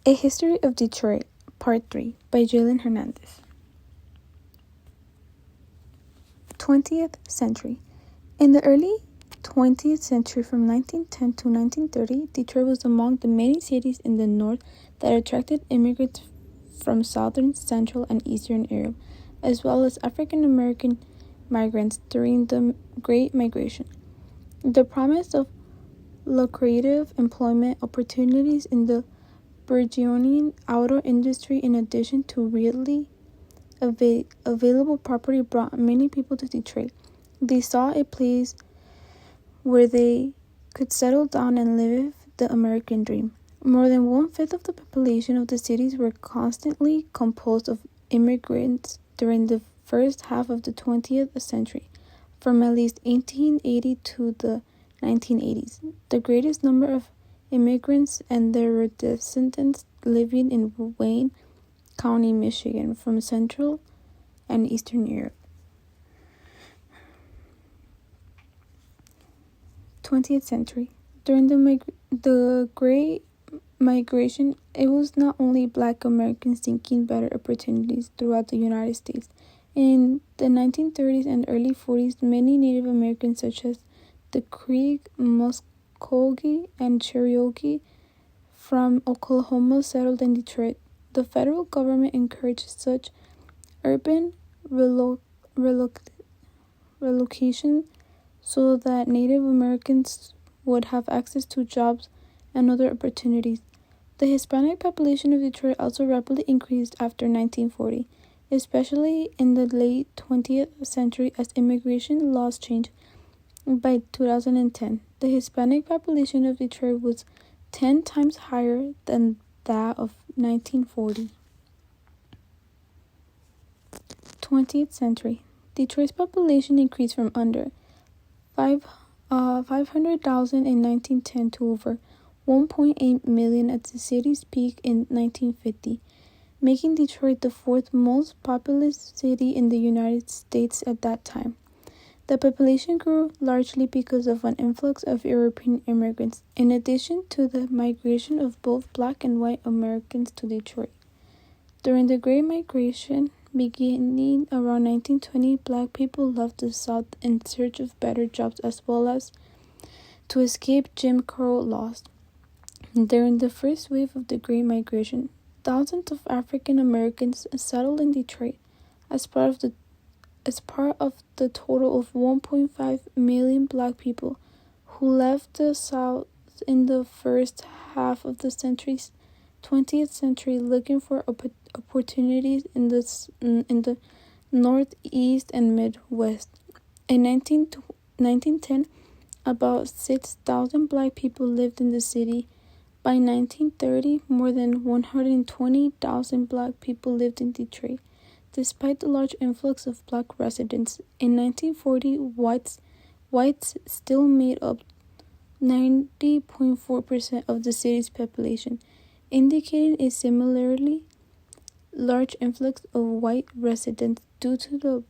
A History of Detroit, Part 3, by Jalen Hernandez. 20th century. In the early 20th century, from 1910 to 1930, Detroit was among the many cities in the North that attracted immigrants from Southern, Central, and Eastern Europe, as well as African American migrants during the Great Migration. The promise of lucrative employment opportunities in the burgeoning auto industry, in addition to readily available property, brought many people to Detroit. They saw a place where they could settle down and live the American dream. More than 1/5 of the population of the cities were constantly composed of immigrants during the first half of the 20th century, from at least 1880 to the 1980s. The greatest number of immigrants and their descendants living in Wayne County, Michigan, from Central and Eastern Europe. 20th century. During the Great Migration, it was not only Black Americans seeking better opportunities throughout the United States. In the 1930s and early 40s, many Native Americans, such as the Creek, Muskogee, and Cherokee from Oklahoma, settled in Detroit. The federal government encouraged such urban relocation so that Native Americans would have access to jobs and other opportunities. The Hispanic population of Detroit also rapidly increased after 1940, especially in the late 20th century as immigration laws changed. By 2010, the Hispanic population of Detroit was 10 times higher than that of 1940. 20th century. Detroit's population increased from under 500,000 in 1910 to over 1.8 million at the city's peak in 1950, making Detroit the fourth most populous city in the United States at that time. The population grew largely because of an influx of European immigrants, in addition to the migration of both Black and white Americans to Detroit. During the Great Migration, beginning around 1920, Black people left the South in search of better jobs as well as to escape Jim Crow laws. During the first wave of the Great Migration, thousands of African Americans settled in Detroit as part of the total of 1.5 million Black people who left the South in the first half of the 20th century looking for opportunities in the Northeast and Midwest. In 1910, about 6,000 Black people lived in the city. By 1930, more than 120,000 Black people lived in Detroit. Despite the large influx of Black residents, in 1940, whites still made up 90.4% of the city's population, indicating a similarly large influx of white residents due to the